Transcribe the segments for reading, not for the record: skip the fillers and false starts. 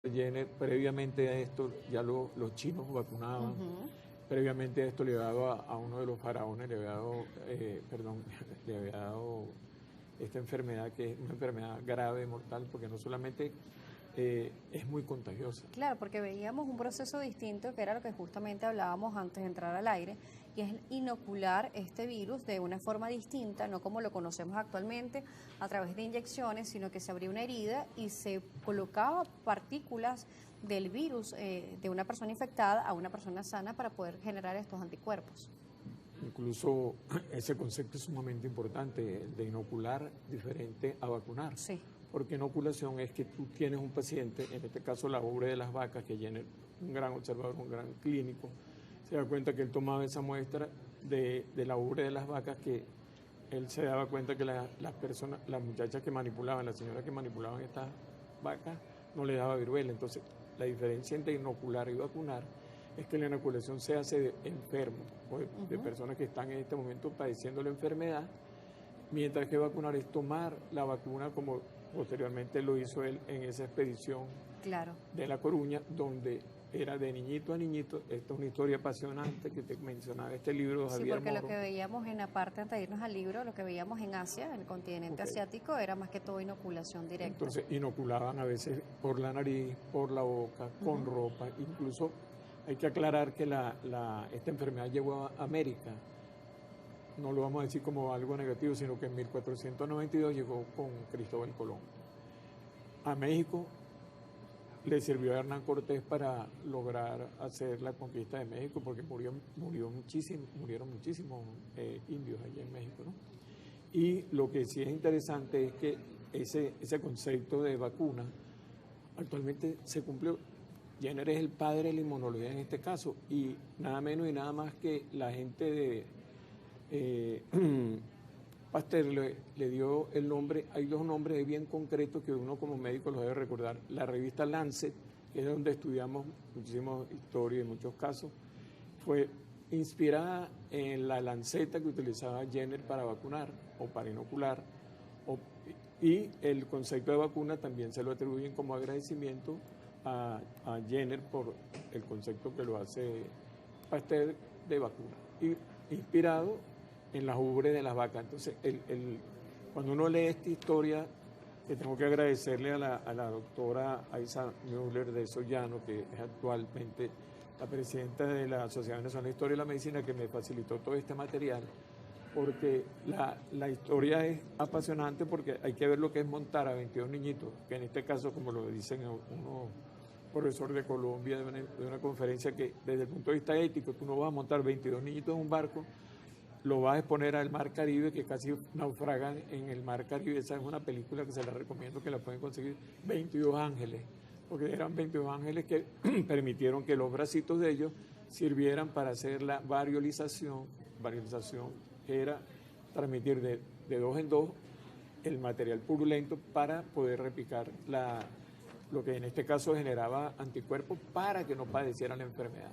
Jenner, previamente a esto ya los chinos vacunaban, previamente a esto le había dado a uno de los faraones, le había dado, le había dado esta enfermedad que es una enfermedad grave, mortal, porque no solamente es muy contagiosa. Claro, porque veíamos un proceso distinto, que era lo que justamente hablábamos antes de entrar al aire, y es inocular este virus de una forma distinta, no como lo conocemos actualmente, a través de inyecciones, sino que se abría una herida y se colocaba partículas del virus de una persona infectada a una persona sana para poder generar estos anticuerpos. Incluso ese concepto es sumamente importante, el de inocular diferente a vacunar. Sí. Porque inoculación es que tú tienes un paciente, en este caso la ubre de las vacas, que Jenner, un gran observador, un gran clínico, se da cuenta que él tomaba esa muestra de la ubre de las vacas, que él se daba cuenta que las personas, las muchachas que manipulaban, las señoras que manipulaban estas vacas, no les daba viruela. Entonces, la diferencia entre inocular y vacunar es que la inoculación se hace de enfermos, o de personas que están en este momento padeciendo la enfermedad, mientras que vacunar es tomar la vacuna, como posteriormente lo hizo él en esa expedición de La Coruña, donde era de niñito a niñito. Esta es una historia apasionante que te mencionaba este libro de Javier porque Moro. lo que veíamos en la parte, antes de irnos al libro, lo que veíamos en Asia, en el continente asiático, era más que todo inoculación directa. Entonces inoculaban a veces por la nariz, por la boca, con ropa. Incluso hay que aclarar que esta enfermedad llegó a América. No lo vamos a decir como algo negativo, sino que en 1492 llegó con Cristóbal Colón. A México le sirvió a Hernán Cortés para lograr hacer la conquista de México, porque murieron muchísimos indios allá en México, ¿no? Y lo que sí es interesante es que ese concepto de vacuna actualmente se cumplió. Jenner es el padre de la inmunología en este caso, y nada menos y nada más que la gente de Pasteur le dio el nombre. Hay dos nombres bien concretos que uno como médico los debe recordar. La revista Lancet, que es donde estudiamos muchísimo historia en muchos casos, fue inspirada en la lanceta que utilizaba Jenner para vacunar o para inocular, y el concepto de vacuna también se lo atribuyen como agradecimiento a Jenner por el concepto que lo hace Pasteur de vacuna, y inspirado en las ubres de las vacas. Entonces, cuando uno lee esta historia, que tengo que agradecerle a la doctora Aiza Müller de Sollano, que es actualmente la presidenta de la Sociedad Venezolana de Historia y la Medicina, que me facilitó todo este material, porque la historia es apasionante, porque hay que ver lo que es montar a 22 niñitos, que en este caso, como lo dicen unos profesor de Colombia, de una conferencia, que desde el punto de vista ético, tú no vas a montar 22 niñitos en un barco, lo vas a exponer al Mar Caribe, que casi naufragan en el Mar Caribe. Esa es una película que se la recomiendo, que la pueden conseguir, 22 ángeles, porque eran 22 ángeles que permitieron que los bracitos de ellos sirvieran para hacer la variolización. Variolización era transmitir de dos en dos el material purulento para poder replicar lo que en este caso generaba anticuerpos para que no padecieran la enfermedad.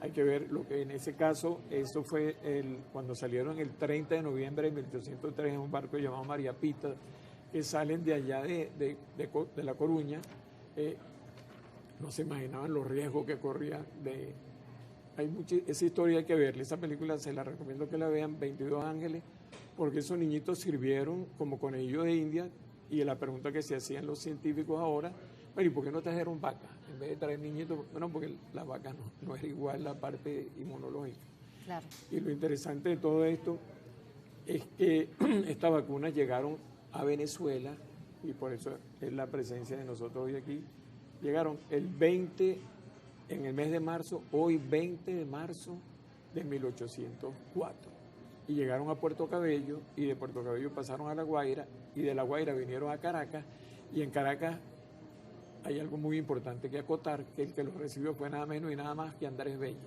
Hay que ver lo que en ese caso, eso fue cuando salieron el 30 de noviembre de 1803 en un barco llamado María Pita, que salen de allá de La Coruña. No se imaginaban los riesgos que corrían. Esa historia hay que verla, esa película se la recomiendo que la vean, 22 ángeles, porque esos niñitos sirvieron como conejillos de India. Y la pregunta que se hacían los científicos ahora: bueno, ¿y por qué no trajeron vacas en vez de traer niñitos? Bueno, porque las vacas no era igual la parte inmunológica. Claro. Y lo interesante de todo esto es que estas vacunas llegaron a Venezuela, y por eso es la presencia de nosotros hoy aquí. Llegaron en el mes de marzo, hoy 20 de marzo de 1804. Y llegaron a Puerto Cabello, y de Puerto Cabello pasaron a La Guaira, y de La Guaira vinieron a Caracas, y en Caracas hay algo muy importante que acotar, que el que los recibió fue nada menos y nada más que Andrés Bello.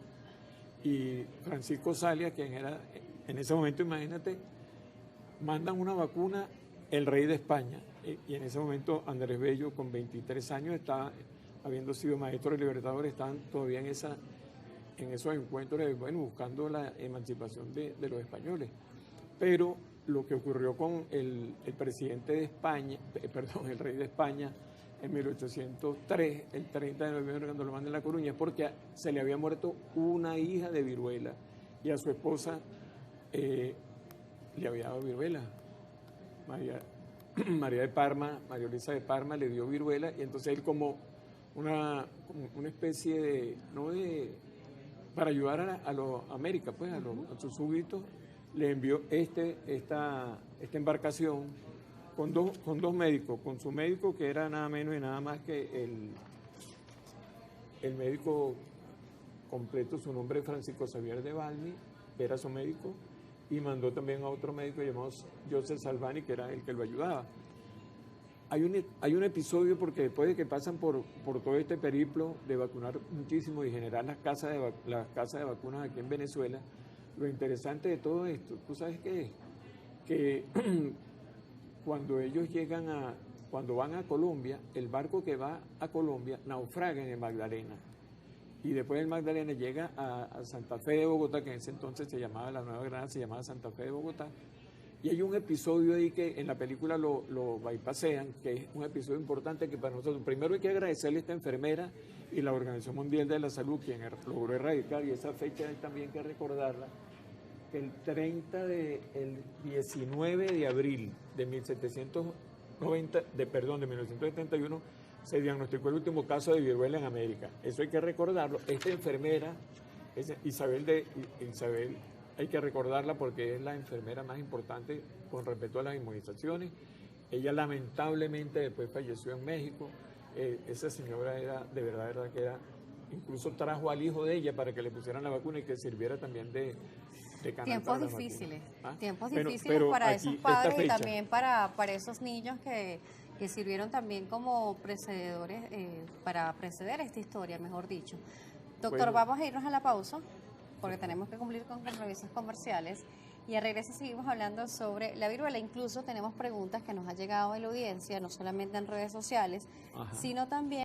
Y Francisco Salia, quien era en ese momento, imagínate, mandan una vacuna el rey de España, y en ese momento Andrés Bello, con 23 años, estaba, habiendo sido maestro de libertadores, estaban todavía en esos encuentros, buscando la emancipación de los españoles. Pero lo que ocurrió con el presidente de España, el rey de España, en 1803, el 30 de noviembre, cuando lo mandan a La Coruña, es porque se le había muerto una hija de viruela y a su esposa le había dado viruela. María de Parma, María Luisa de Parma le dio viruela y entonces él como una especie de, no de, para ayudar a los América, pues a sus súbditos, le envió esta embarcación con dos médicos, con su médico que era nada menos y nada más que el médico completo, su nombre es Francisco Xavier de Valmy, que era su médico, y mandó también a otro médico llamado Joseph Salvani, que era el que lo ayudaba. Hay un episodio porque después de que pasan por todo este periplo de vacunar muchísimo y generar las casas de vacunas aquí en Venezuela, lo interesante de todo esto, ¿tú sabes qué es? Que cuando ellos cuando van a Colombia, el barco que va a Colombia naufraga en el Magdalena. Y después del Magdalena llega a Santa Fe de Bogotá, que en ese entonces se llamaba la Nueva Granada, se llamaba Santa Fe de Bogotá. Y hay un episodio ahí que en la película lo bypassean, que es un episodio importante que para nosotros, primero hay que agradecerle a esta enfermera y la Organización Mundial de la Salud, quien logró erradicar, y esa fecha hay también que recordarla, que el 19 de abril de 1971, se diagnosticó el último caso de viruela en América. Eso hay que recordarlo. Esta enfermera, Isabel, hay que recordarla porque es la enfermera más importante con respecto a las inmunizaciones. Ella lamentablemente después falleció en México. Esa señora era, de verdad que era, incluso trajo al hijo de ella para que le pusieran la vacuna y que sirviera también de canal. Tiempos difíciles, tiempos difíciles para esos padres y también para esos niños que sirvieron también como precededores, para preceder esta historia, mejor dicho. Doctor, vamos a irnos a la pausa, porque tenemos que cumplir con compromisos comerciales, y al regreso seguimos hablando sobre la viruela. Incluso tenemos preguntas que nos han llegado de la audiencia, no solamente en redes sociales, sino también